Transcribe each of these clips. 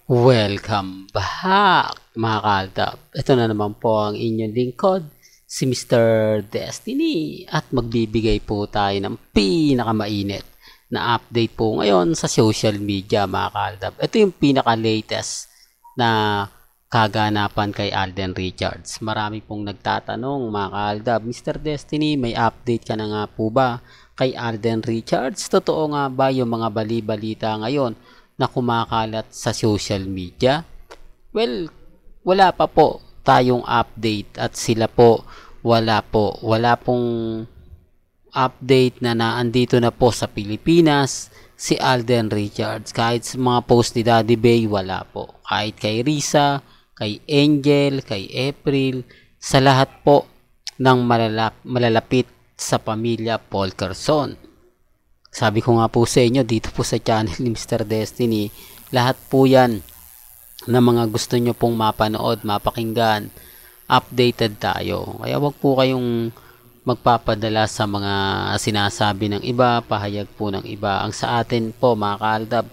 Welcome back mga kaaldab. Ito na naman po ang inyong lingkod, si Mr. Destiny. At magbibigay po tayo ng pinakamainit na update po ngayon sa social media mga kaaldab. Ito yung pinaka-latest na kaganapan kay Alden Richards. Marami pong nagtatanong mga kaaldab, Mr. Destiny, may update ka na nga po ba kay Alden Richards? Totoo nga ba yung mga bali-balita ngayon na kumakalat sa social media? Well, wala pa po tayong update at sila po wala pong update na naandito na po sa Pilipinas si Alden Richards. Kahit sa mga post ni Daddy Bay, wala po. Kahit kay Risa, kay Angel, kay April, sa lahat po ng malalapit sa pamilya Polkerson. Sabi ko nga po sa inyo dito po sa channel ni Mr. Destiny, lahat po yan na mga gusto nyo pong mapanood, mapakinggan, updated tayo. Kaya wag po kayong magpapadala sa mga sinasabi ng iba, pahayag po ng iba. Ang sa atin po mga kaaldab,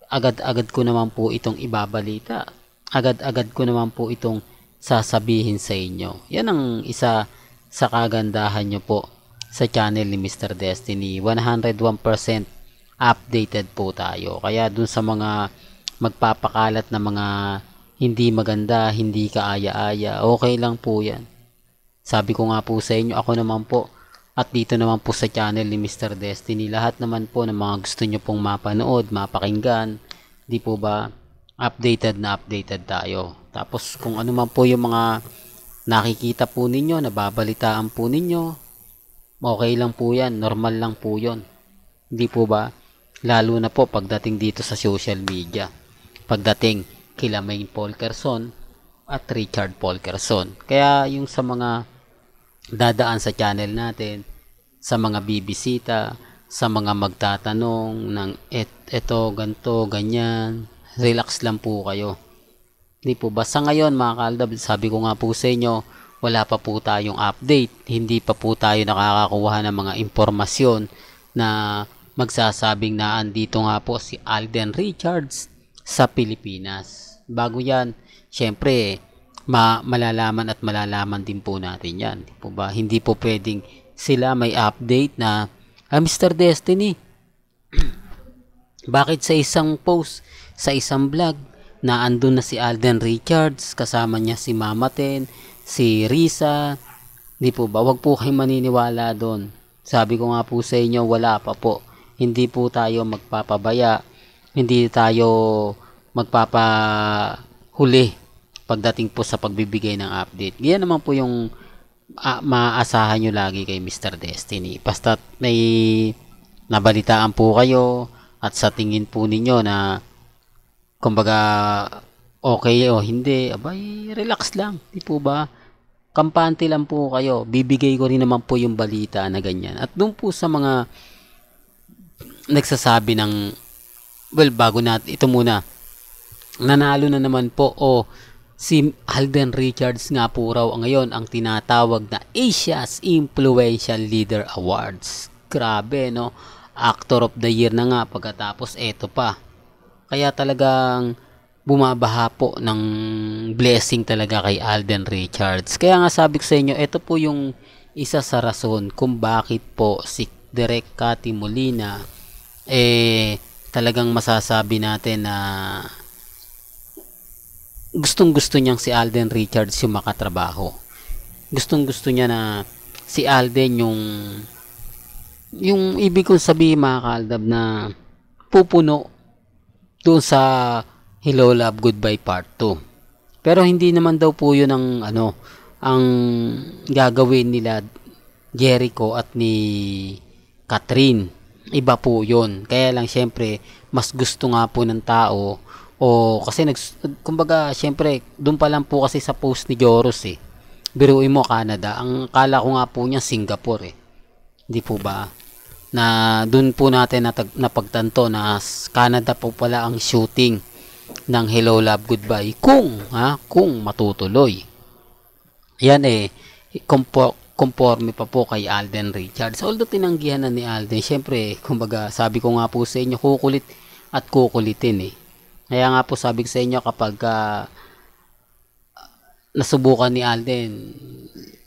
agad-agad ko naman po itong ibabalita. Agad-agad ko naman po itong sasabihin sa inyo. Yan ang isa sa kagandahan nyo po sa channel ni Mr. Destiny. 101% updated po tayo. Kaya dun sa mga magpapakalat na mga hindi maganda, hindi kaaya-aya, okay lang po yan. Sabi ko nga po sa inyo, ako naman po, at dito naman po sa channel ni Mr. Destiny, lahat naman po ng mga gusto nyo pong mapanood, mapakinggan, di po ba, updated na updated tayo. Tapos kung ano man po yung mga nakikita po ninyo, nababalitaan po ninyo, okay lang po yan, normal lang po yon. Hindi po ba? Lalo na po pagdating dito sa social media. Pagdating kila Maine Polkerson at Richard Polkerson. Kaya yung sa mga dadaan sa channel natin, sa mga bibisita, sa mga magtatanong ng eto, ganto, ganyan, relax lang po kayo. Hindi po ba? Sa ngayon mga kaaldab, sabi ko nga po sa inyo, wala pa po tayong update. Hindi pa po tayo nakakakuha ng mga impormasyon na magsasabing na andito nga po si Alden Richards sa Pilipinas. Bago yan, syempre, malalaman at malalaman din po natin yan. Di po ba? Hindi po pwedeng sila may update na, Mr. Destiny, bakit sa isang post, sa isang vlog, na andun na si Alden Richards, kasama niya si Mama Ten, si Risa, di po ba? Wag po kayong maniniwala doon. Sabi ko nga po sa inyo, wala pa po. Hindi po tayo magpapabaya. Hindi tayo magpapahuli pagdating po sa pagbibigay ng update. Yan naman po yung maaasahan nyo lagi kay Mr. Destiny. Basta may nabalitaan po kayo at sa tingin po ninyo na kumbaga okay o hindi, abay, relax lang. Di po ba? Kampante lang po kayo. Bibigay ko rin naman po yung balita na ganyan. At doon po sa mga nagsasabi ng, well, bago natin, ito muna, nanalo na naman po si Alden Richards nga po raw ngayon ang tinatawag na Asia's Influential Leader Awards. Grabe, no? Actor of the Year na nga, pagkatapos eto pa. Kaya talagang bumabaha po ng blessing talaga kay Alden Richards. Kaya nga sabi ko sa inyo, ito po yung isa sa rason kung bakit po si Direk Cathy Molina talagang masasabi natin na gustong-gusto niyang si Alden Richards yung makatrabaho. Gustong-gusto niya na si Alden yung ibig kong sabihin mga kaaldab na pupuno doon sa Hello Love Goodbye Part 2. Pero hindi naman daw po yun ang gagawin nila Jericho at ni Catherine. Iba po yun. Kaya lang syempre mas gusto nga po ng tao kasi kumbaga syempre doon pa lang po kasi sa post ni Joros biruin mo Canada. Ang kala ko nga po niya Singapore Hindi po ba? Na doon po natin napagtanto na Canada po pala ang shooting ng Hello Love Goodbye kung matutuloy. Yan conforme pa po kay Alden Richards. Although tinanggihan na ni Alden, syempre kumbaga sabi ko nga po sa inyo, kukulit at kukulitin Kaya nga po sabi ko sa inyo kapag nasubukan ni Alden,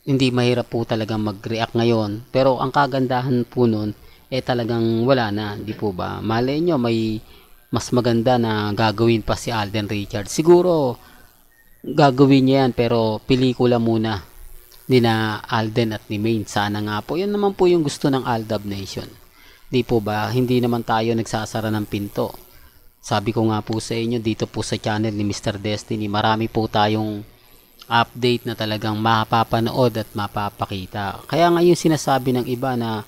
hindi mahirap po talagang mag-react ngayon. Pero ang kagandahan po nun, talagang wala na, di po ba? Malay nyo, may mas maganda na gagawin pa si Alden Richards. Siguro, gagawin niya yan, pero pelikula muna ni na Alden at ni Maine. Sana nga po. Yan naman po yung gusto ng Aldab Nation. Di po ba? Hindi naman tayo nagsasara ng pinto. Sabi ko nga po sa inyo, dito po sa channel ni Mr. Destiny, marami po tayong update na talagang mapapanood at mapapakita. Kaya nga yung sinasabi ng iba na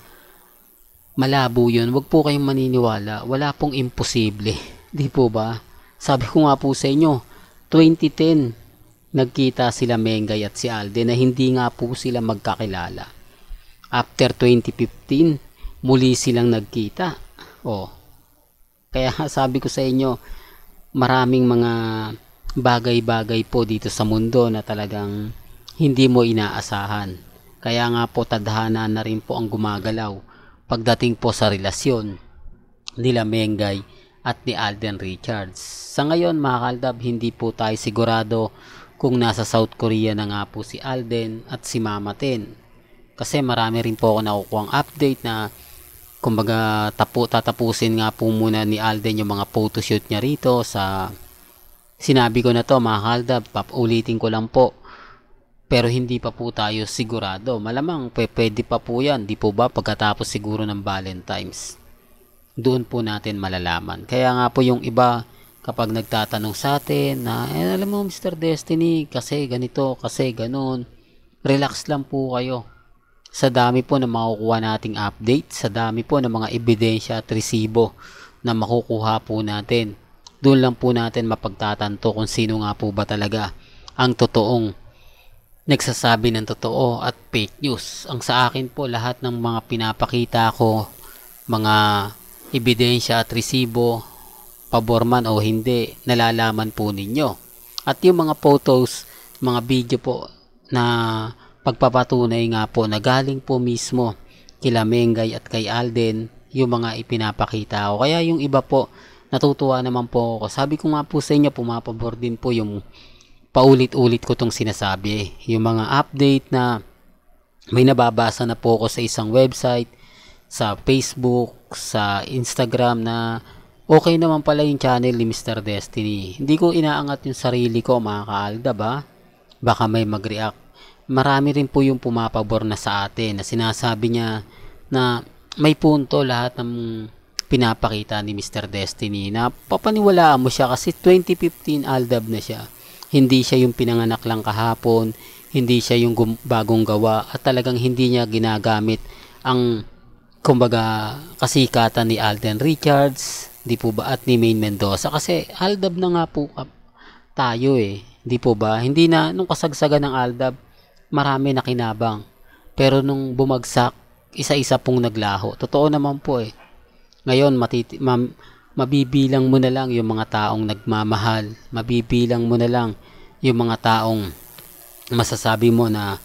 malabo yun, wag po kayong maniniwala. Wala pong imposible. Di po ba? Sabi ko nga po sa inyo, 2010, nagkita sila Mengay at si Alden na hindi nga po sila magkakilala. After 2015, muli silang nagkita. Kaya sabi ko sa inyo, maraming mga bagay-bagay po dito sa mundo na talagang hindi mo inaasahan. Kaya nga po tadhana na rin po ang gumagalaw pagdating po sa relasyon nila Mengay at ni Alden Richards. Sa ngayon mga kaaldab, hindi po tayo sigurado kung nasa South Korea na nga po si Alden at si Mama Ten. Kasi marami rin po ako nakukuhang update na kumbaga tatapusin nga po muna ni Alden yung mga photoshoot niya rito sa sinabi ko na to mga kaaldab, ulitin ko lang po. Pero hindi pa po tayo sigurado. Malamang pwede pa po yan. Di po ba pagkatapos siguro ng Valentine's. Doon po natin malalaman. Kaya nga po yung iba kapag nagtatanong sa atin na alam mo Mr. Destiny kasi ganito, kasi ganun. Relax lang po kayo. Sa dami po na makukuha nating update, sa dami po ng mga ebidensya at resibo na makukuha po natin. Doon lang po natin mapagtatanto kung sino nga po ba talaga ang totoong nagsasabi ng totoo at fake news. Ang sa akin po, lahat ng mga pinapakita ko, mga ebidensya at resibo, pabor man o hindi, nalalaman po ninyo. At yung mga photos, mga video po na pagpapatunay nga po na galing po mismo kila Mengay at kay Alden, yung mga ipinapakita ko. Kaya yung iba po, natutuwa naman po ako. Sabi ko nga po sa inyo, pumapabor din po yung paulit-ulit ko tong sinasabi. Yung mga update na may nababasa na po ako sa isang website, sa Facebook, sa Instagram na okay naman pala yung channel ni Mr. Destiny. Hindi ko inaangat yung sarili ko mga kaalda ba? Baka may mag-react. Marami rin po yung pumapabor na sa atin na sinasabi niya na may punto lahat ng pinapakita ni Mr. Destiny na papaniwalaan mo siya kasi 2015 Aldab na siya. Hindi siya yung pinanganak lang kahapon, hindi siya yung bagong gawa at talagang hindi niya ginagamit ang kumbaga kasikatan ni Alden Richards, di po ba, at ni Maine Mendoza kasi Aldab na nga po tayo di po ba? Hindi na nung kasagsagan ng Aldab, marami na kinabang. Pero nung bumagsak, isa-isa pong naglaho. Totoo naman po Ngayon, mabibilang mo na lang yung mga taong nagmamahal. Mabibilang mo na lang yung mga taong masasabi mo na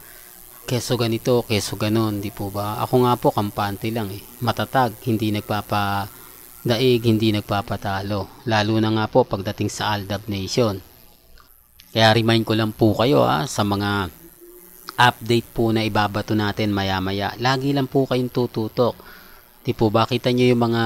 keso ganito, keso ganon, di po ba? Ako nga po, kampante lang Matatag, hindi nagpapadaig, hindi nagpapatalo. Lalo na nga po pagdating sa Aldab Nation. Kaya remind ko lang po kayo sa mga update po na ibabato natin maya-maya. Lagi lang po kayong tututok. Di po ba? Kita nyo yung mga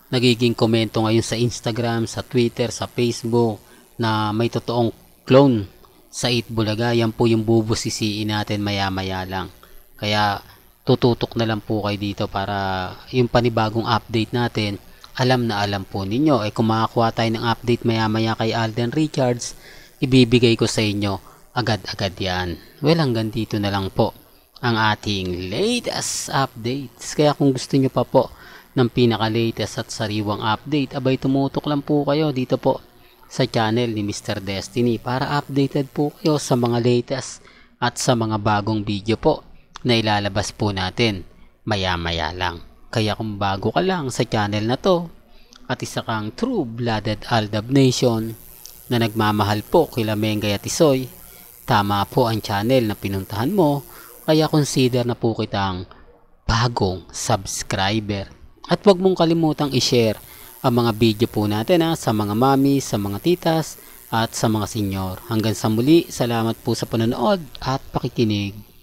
nagiging komento ngayon sa Instagram, sa Twitter, sa Facebook na may totoong clone sa Itbulaga. Yan po yung bubusisiin natin maya-maya lang. Kaya tututok na lang po kayo dito para yung panibagong update natin, alam na alam po ninyo. Kung makakuha tayo ng update maya-maya kay Alden Richards, ibibigay ko sa inyo agad-agad yan. Well, hanggang dito na lang po ang ating latest updates. Kaya kung gusto nyo pa po ng pinaka-latest at sariwang update, abay tumutok lang po kayo dito po sa channel ni Mr. Destiny para updated po kayo sa mga latest at sa mga bagong video po na ilalabas po natin maya-maya lang. Kaya kung bago ka lang sa channel na to at isa kang true-blooded Aldab Nation na nagmamahal po kila Mengay at Isoy, tama po ang channel na pinuntahan mo, kaya consider na po kitang bagong subscriber. At huwag mong kalimutang i-share ang mga video po natin sa mga mami, sa mga titas at sa mga senyor. Hanggang sa muli, salamat po sa panonood at pakikinig.